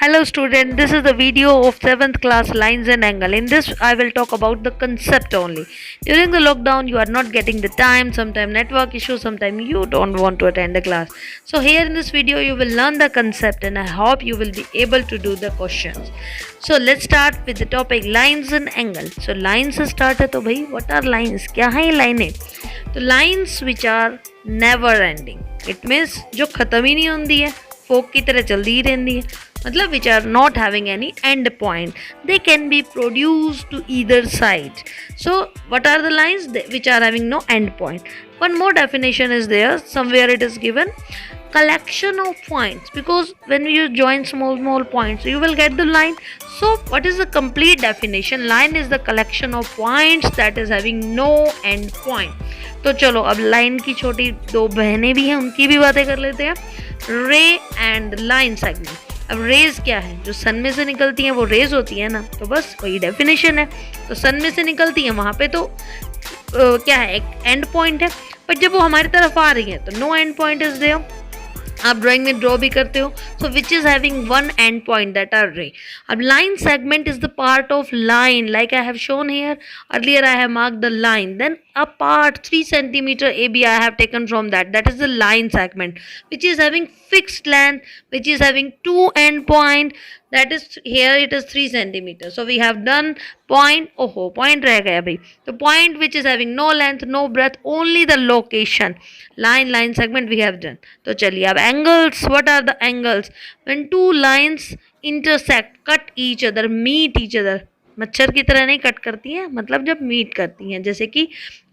Hello student, this is the video of 7th class lines and angle. In this I will talk about the concept only. During the lockdown you are not getting the time, sometimes network issue, sometimes you don't want to attend the class. So here in this video you will learn the concept and I hope you will be able to do the questions. So let's start with the topic lines and angle. So lines से start है तो भाई what are lines? क्या है ये लाइनें? तो lines which are never ending. It means जो ख़त्म ही नहीं होती है, फोक की तरह चलती ही रहती है. मतलब which are not having any end point, they can be produced to either side. So what are the lines which are having no end point? One more definition is there, somewhere it is given, collection of points, because when you join small points you will get the line. So what is the complete definition? Line is the collection of points that is having no end point. तो चलो अब line की छोटी दो बहनें भी हैं, उनकी भी बातें कर लेते हैं. रे एंड लाइन सेगमेंट. अब रेज क्या है? जो सन में से निकलती हैं वो रेज होती है ना, तो बस वही डेफिनेशन है. तो सन में से निकलती हैं वहाँ पे तो क्या है, एक एंड पॉइंट है. पर जब वो हमारी तरफ आ रही है तो no end point is there. आप ड्राइंग में ड्रॉ भी करते हो. So which is having one end point that are ray. अब line segment is the part of line, like I have shown here earlier. I have marked the line, then a part 3 centimeter AB I have taken from that is the line segment which is having fixed length, which is having two end point. That is here it is 3 centimeter. So we have done point. Point रह गया भाई. तो point which is having no length, no breadth, only the location. Line segment we have done. तो चलिए अब angles. What are the angles? When two lines intersect, cut each other, meet each other. मच्छर की तरह नहीं cut करती हैं, मतलब जब मीट करती हैं, जैसे कि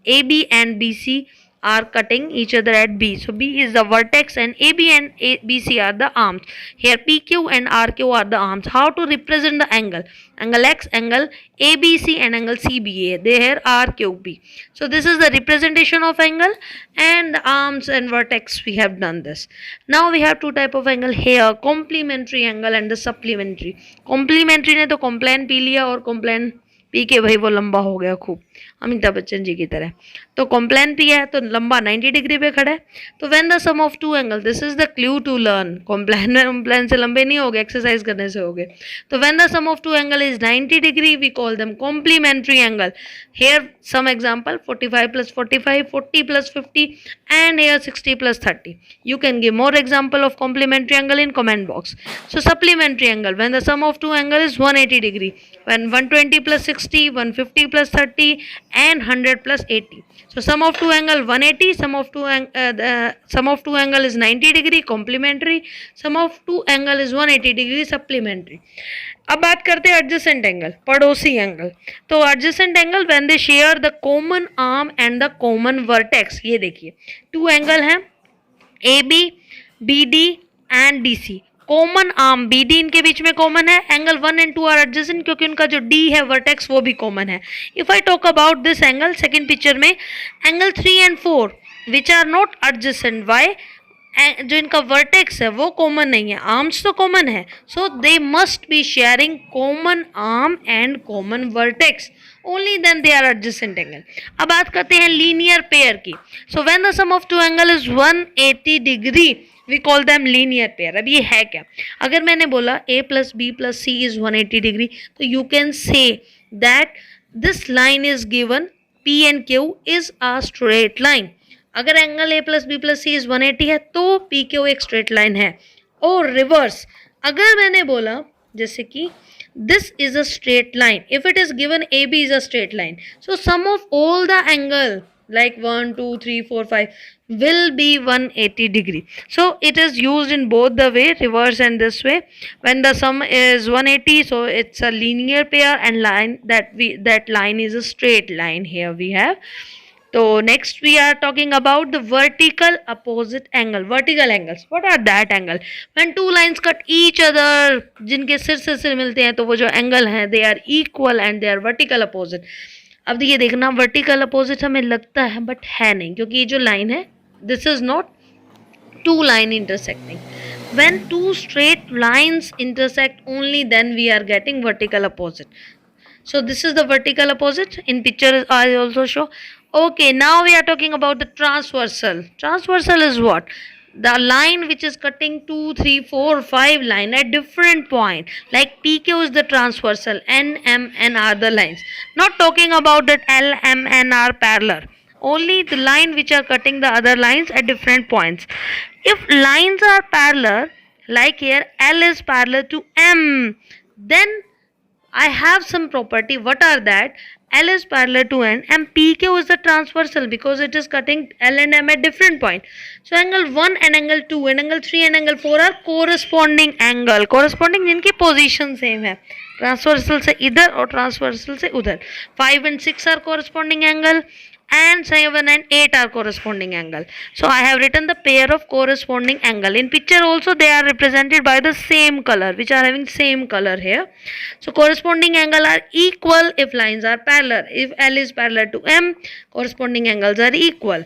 A B and B C are cutting each other at B. So B is the vertex and AB and BC are the arms. Here PQ and RQ are the arms. How to represent the angle? Angle X, angle ABC and angle CBA. They here RQB. So this is the representation of angle and the arms and vertex we have done this. Now we have two type of angle here, complementary angle and the supplementary. Complementary ने तो complain P लिया और complain P के भाई वो लंबा हो गया खूब, अमिताभ बच्चन जी की तरह. तो कॉम्प्लेन पी है तो लंबा 90 डिग्री पे खड़ा है. तो when the sum of two angle, this is the clue to learn. कॉम्प्लेन से लंबे नहीं हो गए, एक्सरसाइज करने से हो गए. तो when the sum of two angle is 90 degree we call them complementary angle. Here some example 45 plus 45, 40 plus 50 and here 60 plus 30. You can give more example of complementary angle in comment box. So supplementary angle, when the sum of two angle is 180 degree, when 120 plus 60, 150 plus 30 and 100 plus 80. So sum of two angle 180, sum of two angle is 90 degree complementary, sum of two angle is 180 degree supplementary. अब बात करते हैं adjacent angle, पड़ोसी angle. तो adjacent angle when they share the common arm and the common vertex. ये देखिए two angle हैं A B, B D and D C. Common arm B D इनके बीच में कॉमन है. एंगल 1 and 2 आर एडजेसेंट क्योंकि उनका जो डी है वर्टेक्स वो भी कॉमन है. If I talk about this angle second picture में, angle 3 and 4 which are not adjacent. Why? जो इनका वर्टेक्स है वो कॉमन नहीं है, आर्म्स तो कॉमन है. So they must be sharing common arm and common vertex, only then they are adjacent angle. अब बात करते हैं लीनियर पेयर की. So when the sum of two angle is 180 degree we call them linear pair. अब ये है क्या? अगर मैंने बोला a plus b plus c is 180 degree, तो you can say that this line is given p and q is a straight line. अगर angle a plus b plus c is 180 है तो पी क्यू एक straight line है. और reverse अगर मैंने बोला जैसे कि this is a straight line, if it is given A B is a straight line, so sum of all the angle like 1 2 3 4 5 will be 180 degree. So it is used in both the way, reverse and this way. When the sum is 180, so it's a linear pair and line that line is a straight line. Here we have. So next we are talking about the vertical opposite angle. Vertical angles, what are that angle? When two lines cut each other, जिनके सिर से सिर मिलते हैं, तो वो जो angle हैं they are equal and they are vertical opposite. अब ये देखना वर्टिकल अपोजिट हमें लगता है बट है नहीं, क्योंकि ये जो लाइन है this is not two line intersecting. When two straight lines intersect only then we are getting vertical opposite. So this is the vertical opposite. In picture I also show. Okay, now we are talking about the transversal. Transversal is what? the line which is cutting 2 3 4 5 line at different point, like PQ is the transversal, N M N are the lines, not talking about that L M N are parallel, only the line which are cutting the other lines at different points. If lines are parallel, like here L is parallel to M, then I have some property. What are that? L is parallel to N and PQ is the transversal because it is cutting L and M at different point. So angle 1 and angle 2 and angle 3 and angle 4 are corresponding angle. Corresponding जिनकी position same है. Transversal से इधर और transversal से उधर. 5 and 6 are corresponding angle and 7 and 8 are corresponding angle. So I have written the pair of corresponding angle. In picture also they are represented by the same color, which are having same color here. So corresponding angle are equal if lines are parallel. If L is parallel to M, corresponding angles are equal.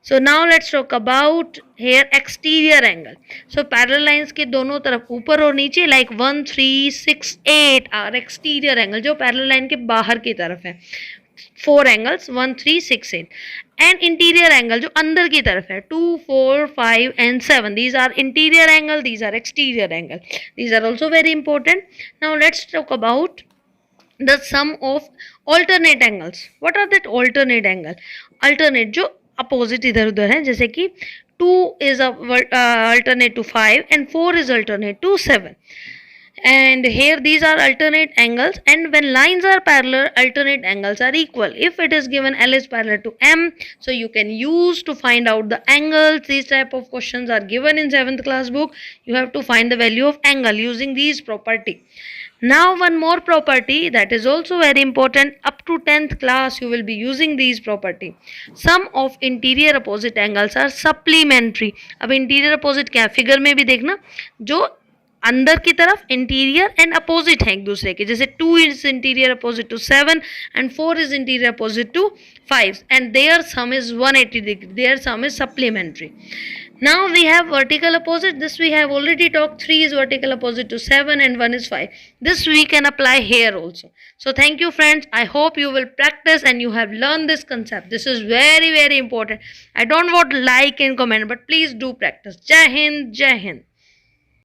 So now let's talk about here exterior angle. So parallel lines के दोनों तरफ ऊपर और नीचे like 1 3 6 8 are exterior angle जो parallel line के बाहर की तरफ है. 4 angles 1 3 6 8 and interior angle जो अंदर की तरफ है 2 4 5 and 7. These are interior angle, these are exterior angle. These are also very important. Now let's talk about the sum of alternate angles. What are that alternate angle? Alternate जो opposite इधर उधर है, जैसे कि 2 is alternate to 5 and 4 is alternate to 7. And here these are alternate angles, and when lines are parallel, alternate angles are equal. If it is given L is parallel to M, so you can use to find out the angles. These type of questions are given in 7th class book. You have to find the value of angle using these property. Now one more property that is also very important. Up to 10th class you will be using these property. Sum of interior opposite angles are supplementary. अब interior opposite क्या है? Figure में भी देखना, जो अंदर की तरफ इंटीरियर एंड अपोजिट है एक दूसरे के, जैसे 2 is interior opposite to 7 and 4 is interior opposite to 5 and their sum is 180 degree, their sum is supplementary. Now we have vertical opposite. This we have already talked. 3 is vertical opposite to 7 and 1 is 5. This we can apply here also. So thank you friends. I hope you will practice and you have learned this concept. This is very important. I don't want like and comment, but please do practice. Jai Hind, Jai Hind.